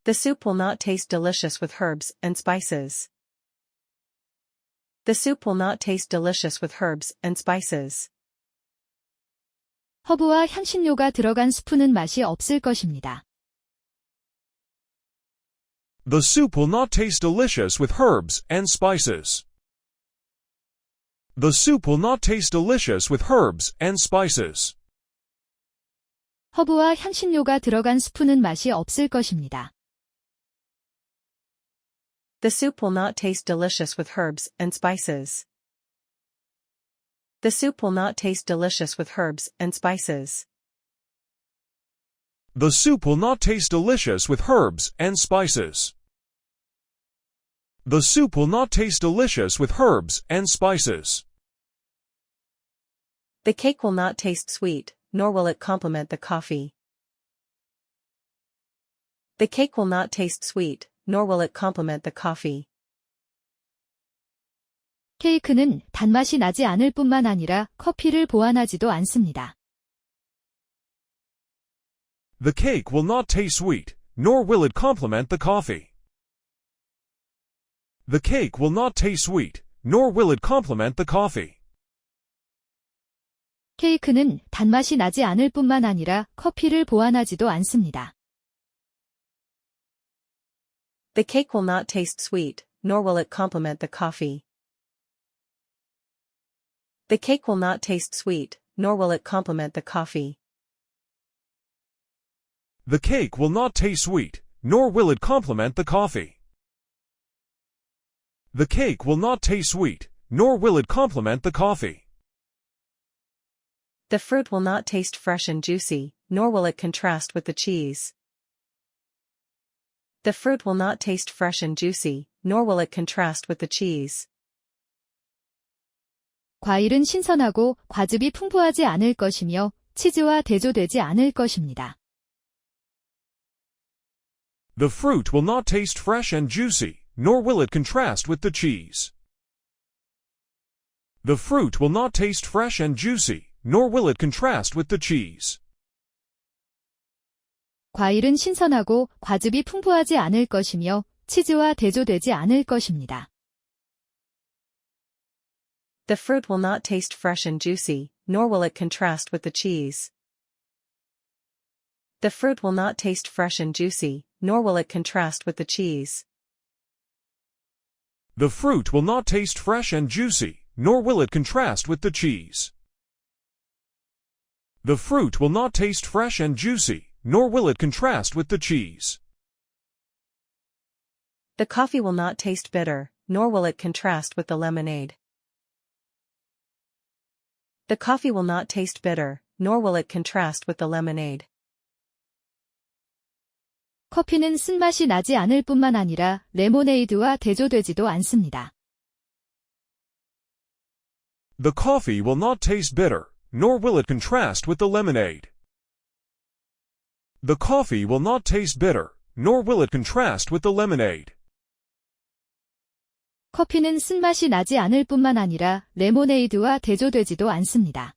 The soup will not taste delicious with herbs and spices. The soup will not taste delicious with herbs and spices. 허브와 향신료가 들어간 스프는 맛이 없을 것입니다. The soup will not taste delicious with herbs and spices. The soup will not taste delicious with herbs and spices. 허브와 향신료가 들어간 스프는 맛이 없을 것입니다. The soup will not taste delicious with herbs and spices. The soup will not taste delicious with herbs and spices. The soup will not taste delicious with herbs and spices. The soup will not taste delicious with herbs and spices. The cake will not taste sweet, nor will it complement the coffee. The cake will not taste sweet, nor will it complement the coffee. 케이크는 단맛이 나지 않을 뿐만 아니라 커피를 보완하지도 않습니다. The cake will not taste sweet, nor will it complement the coffee. The cake will not taste sweet, nor will it complement the coffee. 케이크는 단맛이 나지 않을 뿐만 아니라 커피를 보완하지도 않습니다. The cake will not taste sweet, nor will it complement the coffee. The cake will not taste sweet, nor will it complement the coffee. The cake will not taste sweet, nor will it complement the coffee. The cake will not taste sweet, nor will it complement the coffee. The fruit will not taste fresh and juicy, nor will it contrast with the cheese. The fruit will not taste fresh and juicy, nor will it contrast with the cheese. 과일은 신선하고 과즙이 풍부하지 않을 것이며 치즈와 대조되지 않을 것입니다. The fruit will not taste fresh and juicy, nor will it contrast with the cheese. The fruit will not taste fresh and juicy, nor will it contrast with the cheese. 과일은 신선하고 과즙이 풍부하지 않을 것이며 치즈와 대조되지 않을 것입니다. The fruit will not taste fresh and juicy, nor will it contrast with the cheese. The fruit will not taste fresh and juicy, nor will it contrast with the cheese. The fruit will not taste fresh and juicy, nor will it contrast with the cheese. The fruit will not taste fresh and juicy, nor will it contrast with the cheese. The coffee will not taste bitter, nor will it contrast with the lemonade. The coffee will not taste bitter, nor will it contrast with the lemonade. 커피는 쓴맛이 나지 않을 뿐만 아니라 레모네이드와 대조되지도 않습니다. The coffee will not taste bitter, nor will it contrast with the lemonade. The coffee will not taste bitter, nor will it contrast with the lemonade. 커피는 쓴맛이 나지 않을 뿐만 아니라 레모네이드와 대조되지도 않습니다.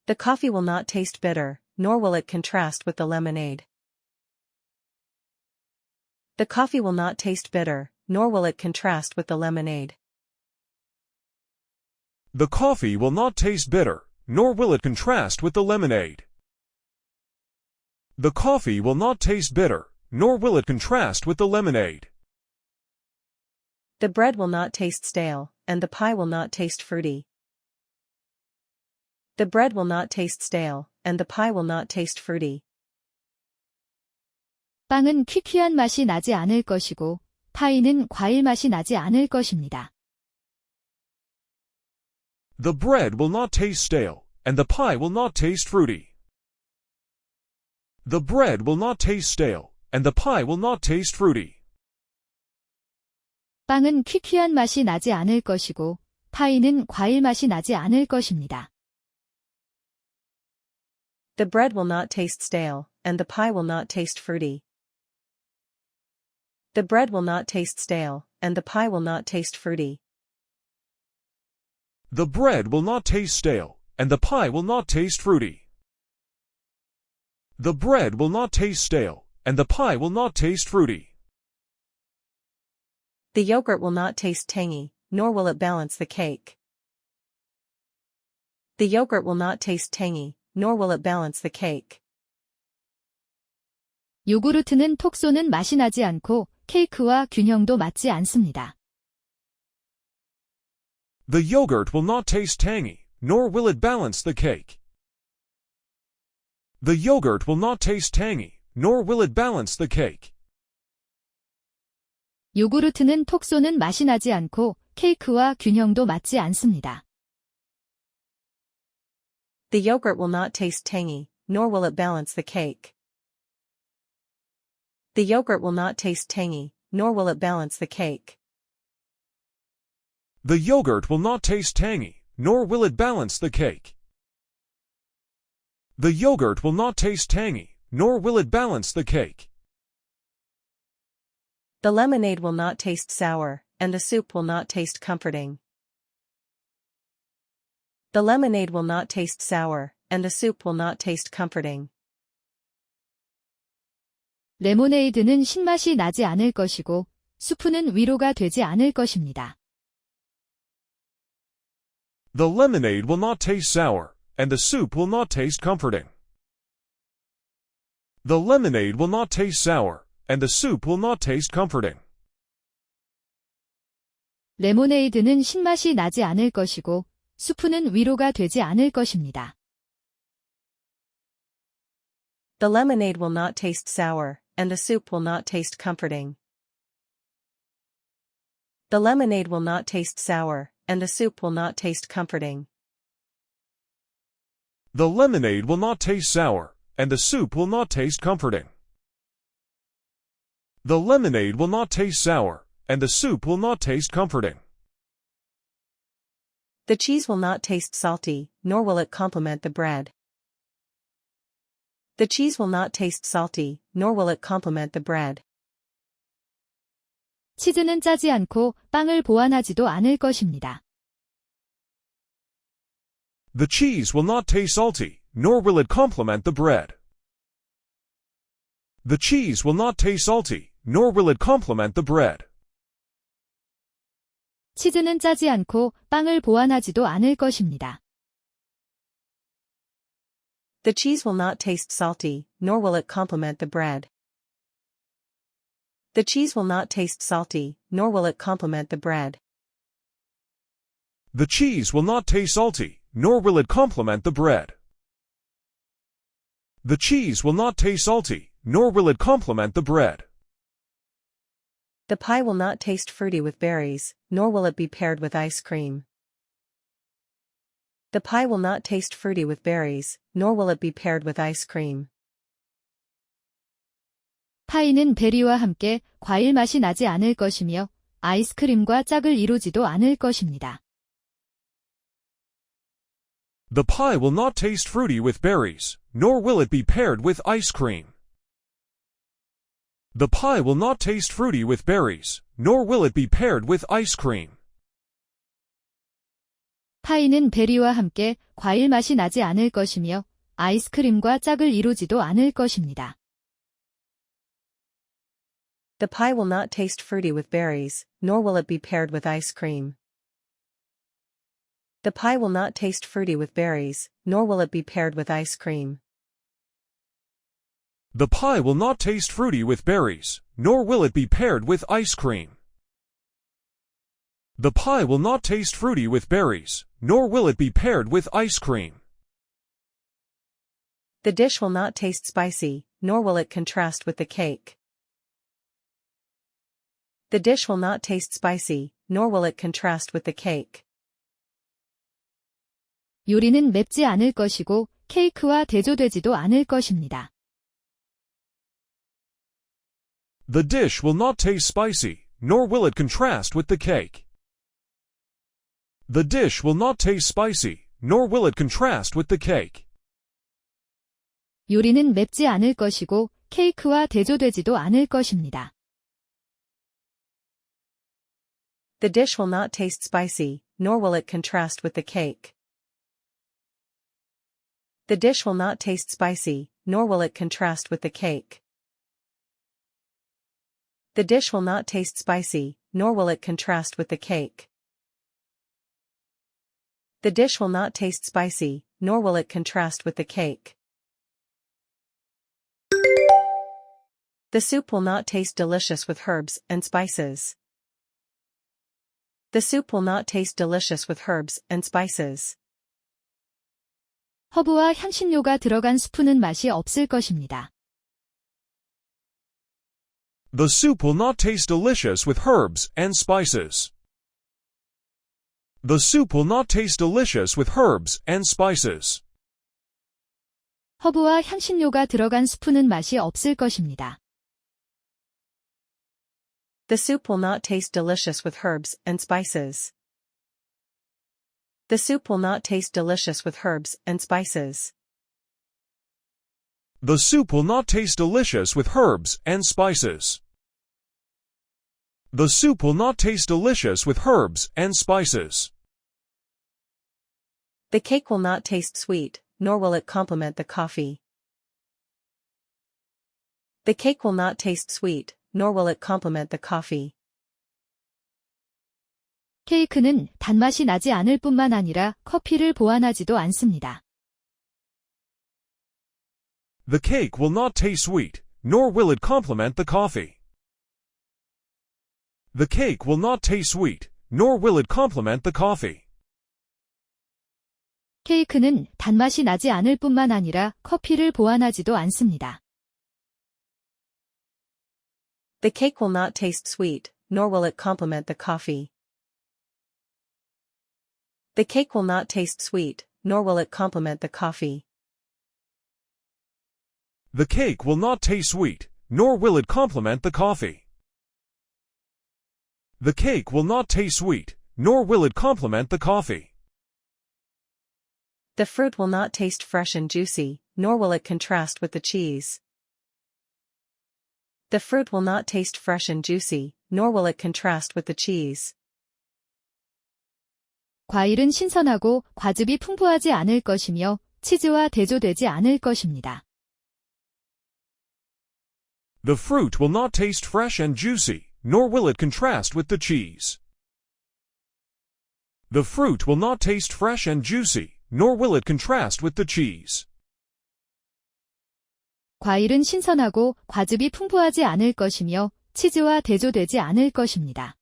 The coffee will not taste bitter, nor will it contrast with the lemonade. The coffee will not taste bitter, nor will it contrast with the lemonade. The coffee will not taste bitter, nor will it contrast with the lemonade. The coffee will not taste bitter, nor will it contrast with the lemonade. The bread will not taste stale, and the pie will not taste fruity. The bread will not taste stale, and the pie will not taste fruity. 빵은 퀴퀴한 맛이 나지 않을 것이고 파이는 과일 맛이 나지 않을 것입니다. The bread will not taste stale, and the pie will not taste fruity. The bread will not taste stale, and the pie will not taste fruity. 빵은 퀴퀴한 맛이 나지 않을 것이고 파이는 과일 맛이 나지 않을 것입니다. The bread will not taste stale, and the pie will not taste fruity. The bread will not taste stale, and the pie will not taste fruity. The bread will not taste stale, and the pie will not taste fruity. The bread will not taste stale, and the pie will not taste fruity. The yogurt will not taste tangy, nor will it balance the cake. The yogurt will not taste tangy, nor will it balance the cake. 요구르트는 톡 쏘는 맛이 나지 않고 케이크와 균형도 맞지 않습니다. The yogurt will not taste tangy, nor will it balance the cake. The yogurt will not taste tangy, nor will it balance the cake. 요구르트는 톡 쏘는 맛이 나지 않고 케이크와 균형도 맞지 않습니다. The yogurt will not taste tangy, nor will it balance the cake. The yogurt will not taste tangy, nor will it balance the cake. The yogurt will not taste tangy, nor will it balance the cake. The yogurt will not taste tangy, nor will it balance the cake. The lemonade will not taste sour, and the soup will not taste comforting. The lemonade will not taste sour, and the soup will not taste comforting. 레모네이드는 신맛이 나지 않을 것이고 수프는 위로가 되지 않을 것입니다. The lemonade will not taste sour, and the soup will not taste comforting. The lemonade will not taste sour, and the soup will not taste comforting. 레모네이드는 신맛이 나지 않을 것이고 수프는 위로가 되지 않을 것입니다. The lemonade will not taste sour, and the soup will not taste comforting. The lemonade will not taste sour, and the soup will not taste comforting. The lemonade will not taste sour, and the soup will not taste comforting. The lemonade will not taste sour, and the soup will not taste comforting. The cheese will not taste salty, nor will it complement the bread. The cheese will not taste salty, nor will it complement the bread. 치즈는 짜지 않고 빵을 보완하지도 않을 것입니다. The cheese will not taste salty, nor will it complement the bread. The cheese will not taste salty, nor will it complement the bread. 치즈는 짜지 않고 빵을 보완하지도 않을 것입니다. The cheese will not taste salty, nor will it complement the bread. The cheese will not taste salty, nor will it complement the bread. The cheese will not taste salty, nor will it complement the bread. The cheese will not taste salty, nor will it complement the bread. The pie will not taste fruity with berries, nor will it be paired with ice cream. The pie will not taste fruity with berries, nor will it be paired with ice cream. 파이는 베리와 함께 과일 맛이 나지 않을 것이며 아이스크림과 짝을 이루지도 않을 것입니다. The pie will not taste fruity with berries, nor will it be paired with ice cream. The pie will not taste fruity with berries, nor will it be paired with ice cream. 파이는 베리와 함께 과일 맛이 나지 않을 것이며 아이스크림과 짝을 이루지도 않을 것입니다. The pie will not taste fruity with berries, nor will it be paired with ice cream. The pie will not taste fruity with berries, nor will it be paired with ice cream. The pie will not taste fruity with berries, nor will it be paired with ice cream. The pie will not taste fruity with berries, nor will it be paired with ice cream. The dish will not taste spicy, nor will it contrast with the cake. The dish will not taste spicy, nor will it contrast with the cake. 요리는 맵지 않을 것이고 케이크와 대조되지도 않을 것입니다. The dish will not taste spicy, nor will it contrast with the cake. The dish will not taste spicy, nor will it contrast with the cake. 요리는 맵지 않을 것이고 케이크와 대조되지도 않을 것입니다. The dish will not taste spicy, nor will it contrast with the cake. The dish will not taste spicy, nor will it contrast with the cake. The dish will not taste spicy, nor will it contrast with the cake. The dish will not taste spicy, nor will it contrast with the cake. The soup will not taste delicious with herbs and spices. The soup will not taste delicious with herbs and spices. 허브와 향신료가 들어간 스프는 맛이 없을 것입니다. The soup will not taste delicious with herbs and spices. The soup will not taste delicious with herbs and spices. 허브와 향신료가 들어간 스프는 맛이 없을 것입니다. The soup will not taste delicious with herbs and spices. The soup will not taste delicious with herbs and spices. The soup will not taste delicious with herbs and spices. The soup will not taste delicious with herbs and spices. The cake will not taste sweet, nor will it complement the coffee. The cake will not taste sweet, nor will it complement the coffee. 케이크는 단맛이 나지 않을 뿐만 아니라 커피를 보완하지도 않습니다. The cake will not taste sweet, nor will it complement the coffee. The cake will not taste sweet, nor will it complement the coffee. 케이크는 단맛이 나지 않을 뿐만 아니라 커피를 보완하지도 않습니다. The cake will not taste sweet, nor will it complement the coffee. The cake will not taste sweet, nor will it complement the coffee. The cake will not taste sweet, nor will it complement the coffee. The cake will not taste sweet, nor will it complement the coffee. The fruit will not taste fresh and juicy, nor will it contrast with the cheese. The fruit will not taste fresh and juicy, nor will it contrast with the cheese. 과일은 신선하고 과즙이 풍부하지 않을 것이며 치즈와 대조되지 않을 것입니다. The fruit will not taste fresh and juicy, nor will it contrast with the cheese. The fruit will not taste fresh and juicy, nor will it contrast with the cheese. 과일은 신선하고 과즙이 풍부하지 않을 것이며 치즈와 대조되지 않을 것입니다.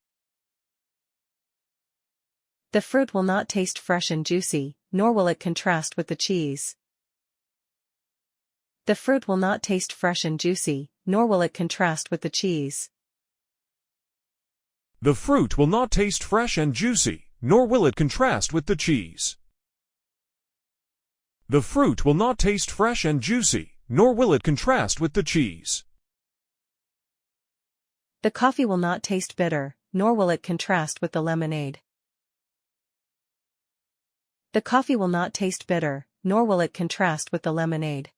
The fruit will not taste fresh and juicy, nor will it contrast with the cheese. The fruit will not taste fresh and juicy, nor will it contrast with the cheese. The fruit will not taste fresh and juicy, nor will it contrast with the cheese. The fruit will not taste fresh and juicy, nor will it contrast with the cheese. The coffee will not taste bitter, nor will it contrast with the lemonade. The coffee will not taste bitter, nor will it contrast with the lemonade.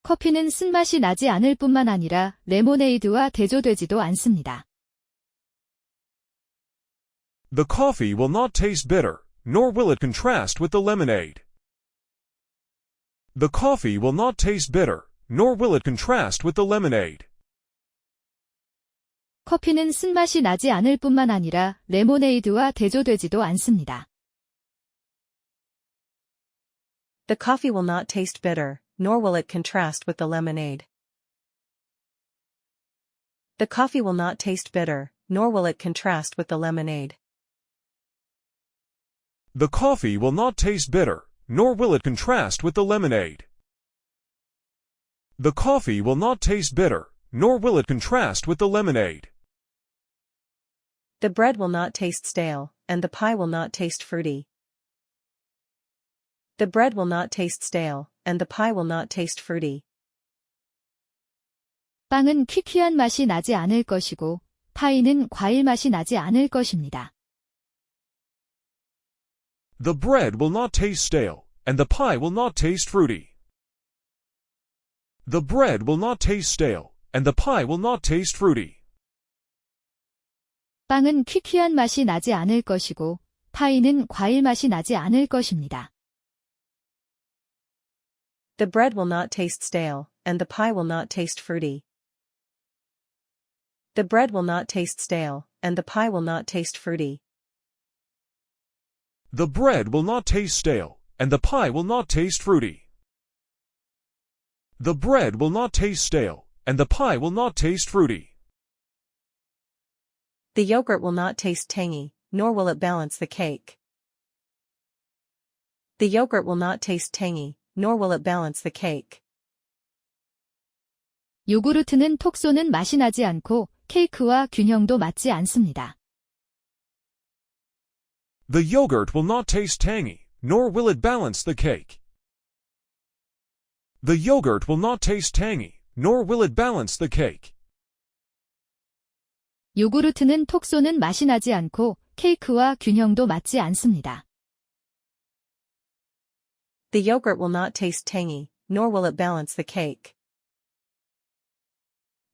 커피는 쓴맛이 나지 않을 뿐만 아니라 레모네이드와 대조되지도 않습니다. The coffee will not taste bitter, nor will it contrast with the lemonade. The coffee will not taste bitter, nor will it contrast with the lemonade. 커피는 쓴맛이 나지 않을 뿐만 아니라 레모네이드와 대조되지도 않습니다. The coffee will not taste bitter, nor will it contrast with the lemonade. The coffee will not taste bitter, nor will it contrast with the lemonade. The coffee will not taste bitter, nor will it contrast with the lemonade. The coffee will not taste bitter, nor will it contrast with the lemonade. The bread will not taste stale, and the pie will not taste fruity. The bread will not taste stale, and the pie will not taste fruity. 빵은 퀴퀴한 맛이 나지 않을 것이고 파이는 과일 맛이 나지 않을 것입니다. The bread will not taste stale, and the pie will not taste fruity. The bread will not taste stale, and the pie will not taste fruity. 빵은 퀴퀴한 맛이 나지 않을 것이고 파이는 과일 맛이 나지 않을 것입니다. The bread will not taste stale, and the pie will not taste fruity. The bread will not taste stale, and the pie will not taste fruity. The bread will not taste stale, and the pie will not taste fruity. The bread will not taste stale, and the pie will not taste fruity. The yogurt will not taste tangy, nor will it balance the cake. The yogurt will not taste tangy, nor will it balance the cake. 요구르트는 톡 쏘는 맛이 나지 않고 케이크와 균형도 맞지 않습니다. The yogurt will not taste tangy, nor will it balance the cake. The yogurt will not taste tangy, nor will it balance the cake. 요구르트는 톡 쏘는 맛이 나지 않고 케이크와 균형도 맞지 않습니다. The yogurt will not taste tangy, nor will it balance the cake.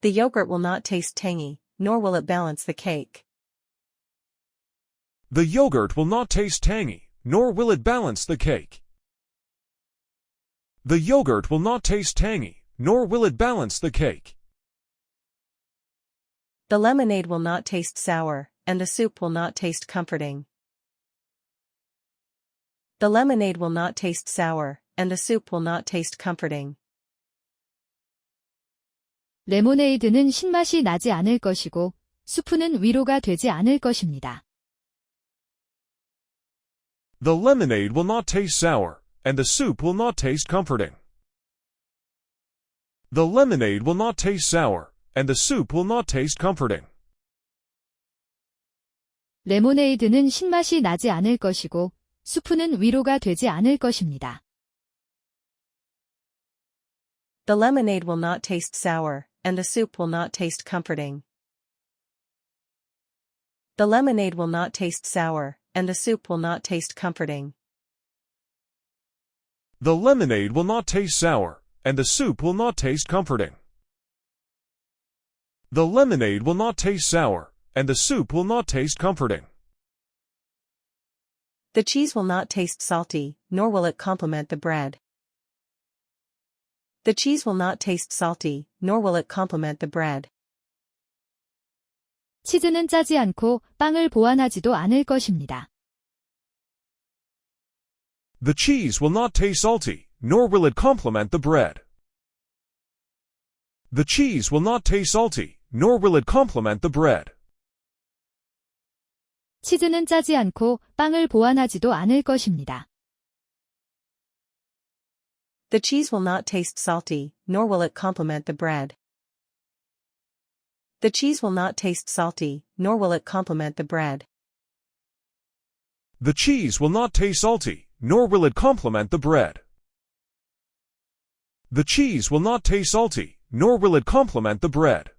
The yogurt will not taste tangy, nor will it balance the cake. The yogurt will not taste tangy, nor will it balance the cake. The yogurt will not taste tangy, nor will it balance the cake. The lemonade will not taste sour, and the soup will not taste comforting. The lemonade will not taste sour, and the soup will not taste comforting. 레모네이드는 신맛이 나지 않을 것이고 수프는 위로가 되지 않을 것입니다. The lemonade will not taste sour, and the soup will not taste comforting. The lemonade will not taste sour, and the soup will not taste comforting. 레모네이드는 신맛이 나지 않을 것이고 수프는 위로가 되지 않을 것입니다. The lemonade will not taste sour, and the soup will not taste comforting. The lemonade will not taste sour, and the soup will not taste comforting. The lemonade will not taste sour, and the soup will not taste comforting. The lemonade will not taste sour, and the soup will not taste comforting. The cheese will not taste salty, nor will it complement the bread. The cheese will not taste salty, nor will it complement the bread. 치즈는 짜지 않고 빵을 보완하지도 않을 것입니다. The cheese will not taste salty, nor will it complement the bread. The cheese will not taste salty, nor will it complement the bread. 치즈는 짜지 않고 빵을 보완하지도 않을 것입니다. The cheese will not taste salty, nor will it complement the bread. The cheese will not taste salty, nor will it complement the bread. The cheese will not taste salty, nor will it complement the bread. The cheese will not taste salty, nor will it complement the bread.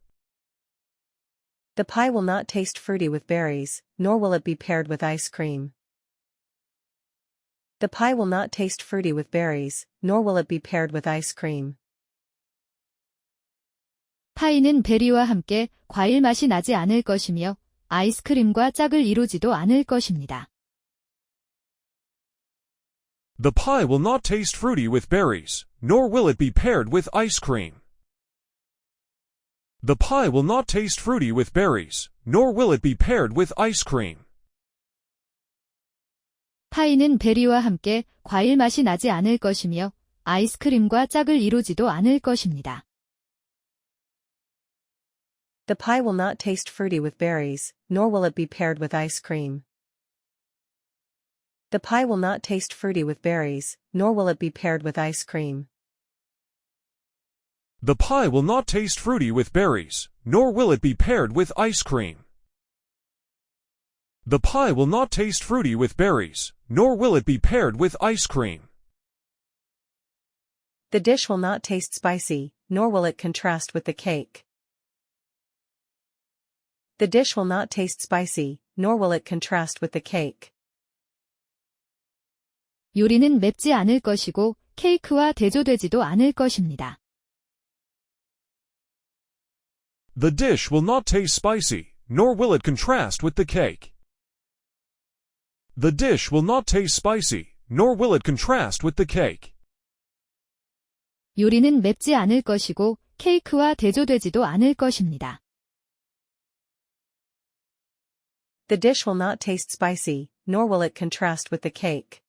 The pie will not taste fruity with berries, nor will it be paired with ice cream. The pie will not taste fruity with berries, nor will it be paired with ice cream. 파이는 베리와 함께 과일 맛이 나지 않을 것이며 아이스크림과 짝을 이루지도 않을 것입니다. The pie will not taste fruity with berries, nor will it be paired with ice cream. The pie will not taste fruity with berries, nor will it be paired with ice cream. 파이는 베리와 함께 과일 맛이 나지 않을 것이며 아이스크림과 짝을 이루지도 않을 것입니다. The pie will not taste fruity with berries, nor will it be paired with ice cream. The pie will not taste fruity with berries, nor will it be paired with ice cream. The pie will not taste fruity with berries, nor will it be paired with ice cream. The pie will not taste fruity with berries, nor will it be paired with ice cream. The dish will not taste spicy, nor will it contrast with the cake. The dish will not taste spicy, nor will it contrast with the cake. 요리는 맵지 않을 것이고 케이크와 대조되지도 않을 것입니다. The dish will not taste spicy, nor will it contrast with the cake. The dish will not taste spicy, nor will it contrast with the cake. 요리는 맵지 않을 것이고 케이크와 대조되지도 않을 것입니다. The dish will not taste spicy, nor will it contrast with the cake.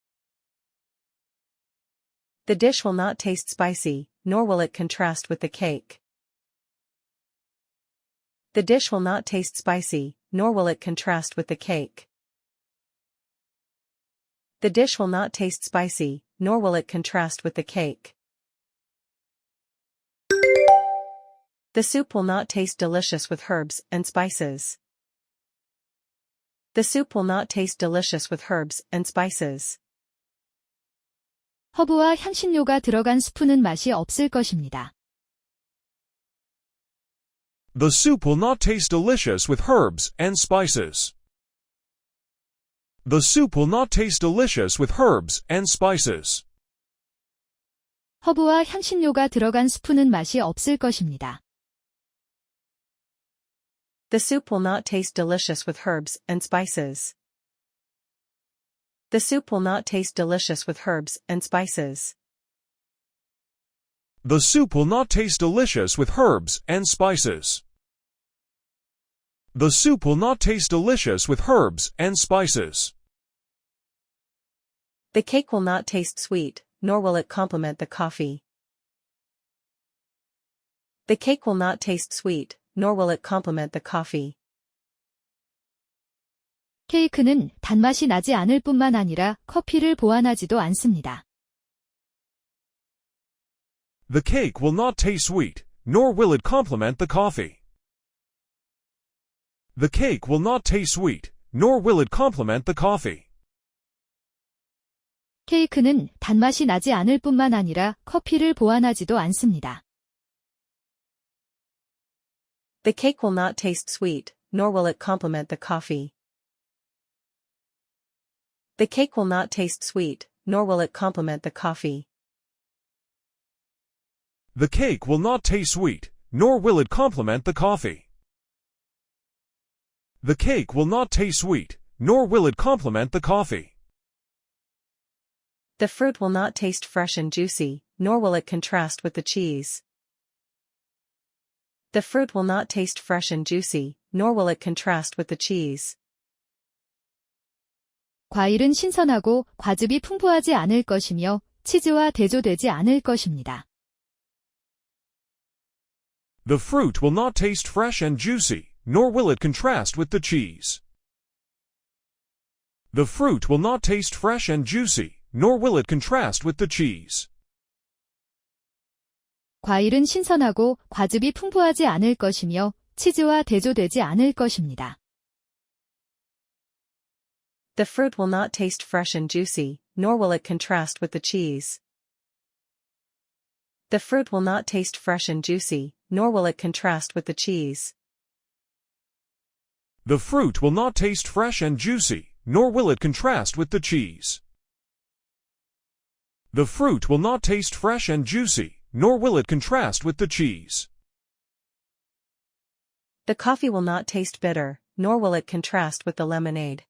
The dish will not taste spicy, nor will it contrast with the cake. The dish will not taste spicy, nor will it contrast with the cake. The dish will not taste spicy, nor will it contrast with the cake. The soup will not taste delicious with herbs and spices. The soup will not taste delicious with herbs and spices. 허브와 향신료가 들어간 스프는 맛이 없을 것입니다. The soup will not taste delicious with herbs and spices. The soup will not taste delicious with herbs and spices. 허브와 향신료가 들어간 스프는 맛이 없을 것입니다. The soup will not taste delicious with herbs and spices. The soup will not taste delicious with herbs and spices. The soup will not taste delicious with herbs and spices. The soup will not taste delicious with herbs and spices. The cake will not taste sweet, nor will it complement the coffee. The cake will not taste sweet, nor will it complement the coffee. 케이크는 단맛이 나지 않을 뿐만 아니라 커피를 보완하지도 않습니다. The cake will not taste sweet, nor will it complement the coffee. The cake will not taste sweet, nor will it complement the coffee. 케이크는 단맛이 나지 않을 뿐만 아니라 커피를 보완하지도 않습니다. The cake will not taste sweet, nor will it complement the coffee. The cake will not taste sweet, nor will it complement the coffee. The cake will not taste sweet, nor will it complement the coffee. The cake will not taste sweet, nor will it complement the coffee. The fruit will not taste fresh and juicy, nor will it contrast with the cheese. The fruit will not taste fresh and juicy, nor will it contrast with the cheese. 과일은 신선하고 과즙이 풍부하지 않을 것이며 치즈와 대조되지 않을 것입니다. The fruit will not taste fresh and juicy, nor will it contrast with the cheese. The fruit will not taste fresh and juicy, nor will it contrast with the cheese. 과일은 신선하고 과즙이 풍부하지 않을 것이며 치즈와 대조되지 않을 것입니다. The fruit will not taste fresh and juicy, nor will it contrast with the cheese. The fruit will not taste fresh and juicy, nor will it contrast with the cheese. The fruit will not taste fresh and juicy, nor will it contrast with the cheese. The fruit will not taste fresh and juicy, nor will it contrast with the cheese. The coffee will not taste bitter, nor will it contrast with the lemonade.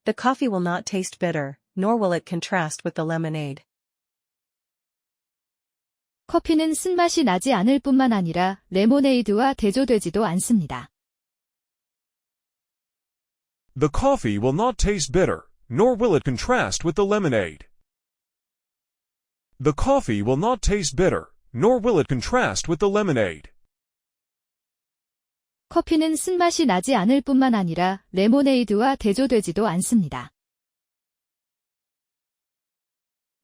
The coffee will not taste bitter, nor will it contrast with the lemonade. 커피는 쓴맛이 나지 않을 뿐만 아니라 레모네이드와 대조되지도 않습니다. The coffee will not taste bitter, nor will it contrast with the lemonade. The coffee will not taste bitter, nor will it contrast with the lemonade. 커피는 쓴맛이 나지 않을 뿐만 아니라 레모네이드와 대조되지도 않습니다.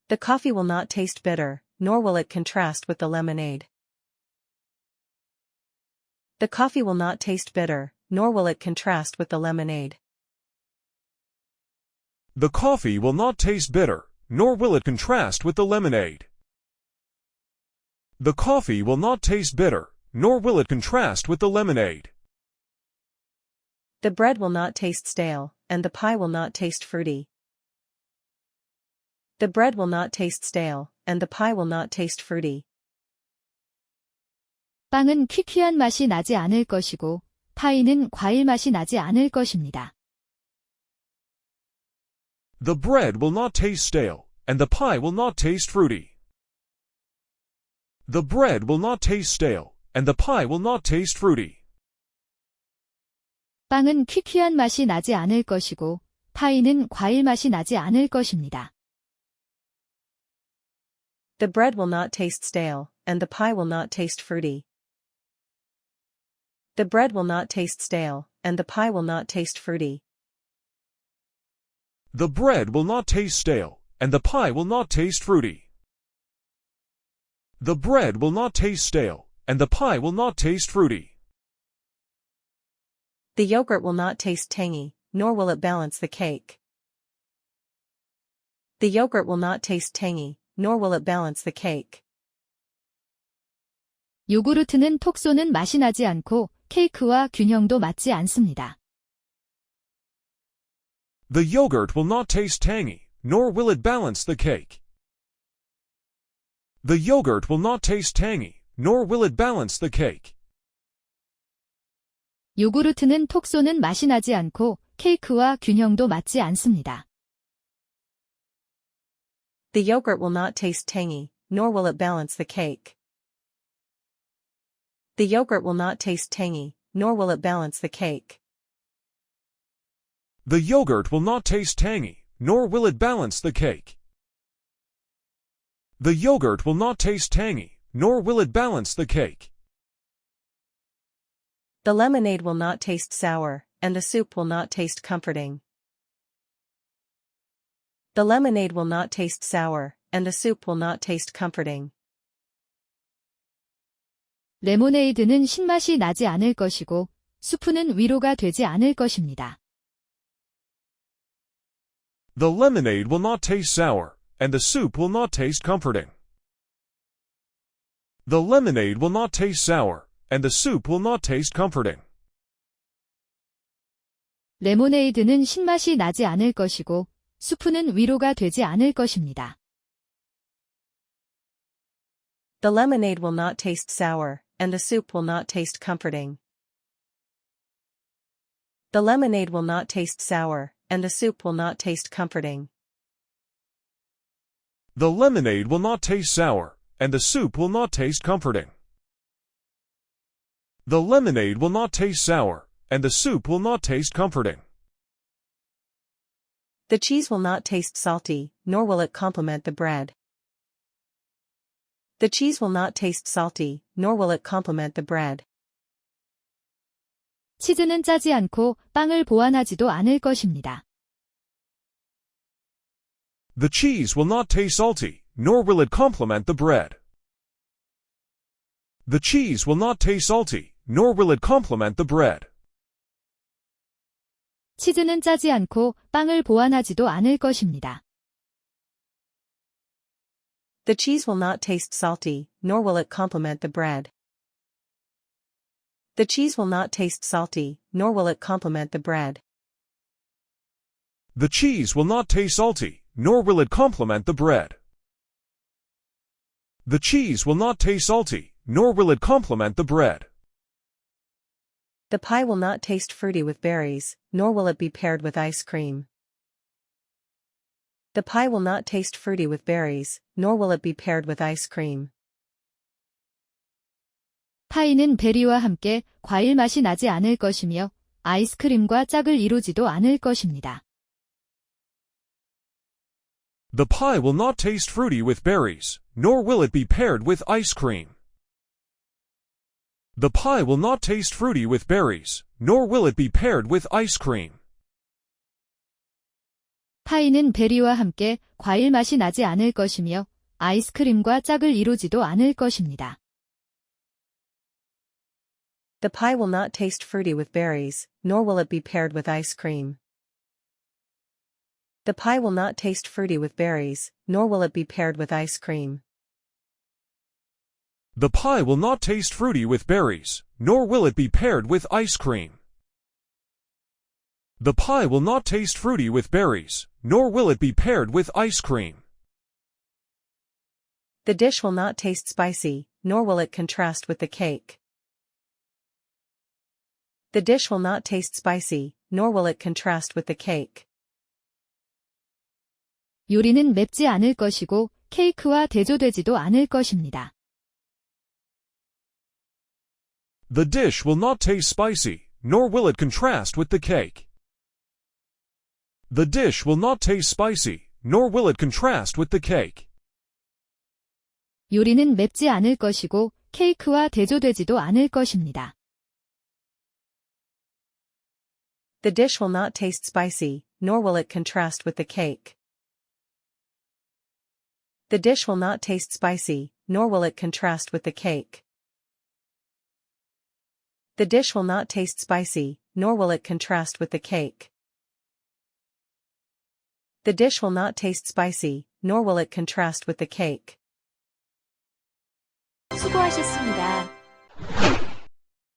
The coffee will not taste bitter, nor will it contrast with the lemonade. The coffee will not taste bitter, nor will it contrast with the lemonade. The coffee will not taste bitter, nor will it contrast with the lemonade. The coffee will not taste bitter, nor will it contrast with the lemonade. The bread will not taste stale, and the pie will not taste fruity. The bread will not taste stale, and the pie will not taste fruity. 빵은 퀴퀴한 맛이 나지 않을 것이고 파이는 과일 맛이 나지 않을 것입니다. The bread will not taste stale, and the pie will not taste fruity. The bread will not taste stale, and the pie will not taste fruity. 빵은 퀴퀴한 맛이 나지 않을 것이고, 파이는 과일 맛이 나지 않을 것입니다. The bread will not taste stale, and the pie will not taste fruity. The bread will not taste stale, and the pie will not taste fruity. The bread will not taste stale, and the pie will not taste fruity. The bread will not taste stale, and the pie will not taste fruity. The yogurt will not taste tangy, nor will it balance the cake. The yogurt will not taste tangy, nor will it balance the cake. 요구르트는 톡 쏘는 맛이 나지 않고 케이크와 균형도 맞지 않습니다. The yogurt will not taste tangy, nor will it balance the cake. The yogurt will not taste tangy, nor will it balance the cake. 요구르트는 톡 쏘는 맛이 나지 않고 케이크와 균형도 맞지 않습니다. The yogurt will not taste tangy, nor will it balance the cake. The yogurt will not taste tangy, nor will it balance the cake. The yogurt will not taste tangy, nor will it balance the cake. The yogurt will not taste tangy, nor will it balance the cake. The lemonade will not taste sour, and the soup will not taste comforting. The lemonade will not taste sour, and the soup will not taste comforting. 레모네이드는 신맛이 나지 않을 것이고, 수프는 위로가 되지 않을 것입니다. The lemonade will not taste sour, and the soup will not taste comforting. The lemonade will not taste sour, and the soup will not taste comforting. 레모네이드는 신맛이 나지 않을 것이고, 수프는 위로가 되지 않을 것입니다. The lemonade will not taste sour, and the soup will not taste comforting. The lemonade will not taste sour, and the soup will not taste comforting. The lemonade will not taste sour, and the soup will not taste comforting. The lemonade will not taste sour, and the soup will not taste comforting. The cheese will not taste salty, nor will it complement the bread. The cheese will not taste salty, nor will it complement the bread. 치즈는 짜지 않고 빵을 보완하지도 않을 것입니다. The cheese will not taste salty, nor will it complement the bread. The cheese will not taste salty, nor will it complement the bread. 치즈는 짜지 않고 빵을 보완하지도 않을 것입니다. The cheese will not taste salty, nor will it complement the bread. The cheese will not taste salty, nor will it complement the bread. The cheese will not taste salty, nor will it complement the bread. The cheese will not taste salty, nor will it complement the bread. The pie will not taste fruity with berries, nor will it be paired with ice cream. The pie will not taste fruity with berries, nor will it be paired with ice cream. 파이는 베리와 함께 과일 맛이 나지 않을 것이며 아이스크림과 짝을 이루지도 않을 것입니다. The pie will not taste fruity with berries, nor will it be paired with ice cream. The pie will not taste fruity with berries, nor will it be paired with ice cream. 파이는 베리와 함께 과일 맛이 나지 않을 것이며 아이스크림과 짝을 이루지도 않을 것입니다. The pie will not taste fruity with berries, nor will it be paired with ice cream. The pie will not taste fruity with berries, nor will it be paired with ice cream. The pie will not taste fruity with berries, nor will it be paired with ice cream. The pie will not taste fruity with berries, nor will it be paired with ice cream. The dish will not taste spicy, nor will it contrast with the cake. The dish will not taste spicy, nor will it contrast with the cake. 요리는 맵지 않을 것이고 케이크와 대조되지도 않을 것입니다. The dish will not taste spicy, nor will it contrast with the cake. The dish will not taste spicy, nor will it contrast with the cake. 요리는 맵지 않을 것이고 케이크와 대조되지도 않을 것입니다. The dish will not taste spicy, nor will it contrast with the cake. The dish will not taste spicy, nor will it contrast with the cake. The dish will not taste spicy, nor will it contrast with the cake. The dish will not taste spicy, nor will it contrast with the cake. 수고하셨습니다.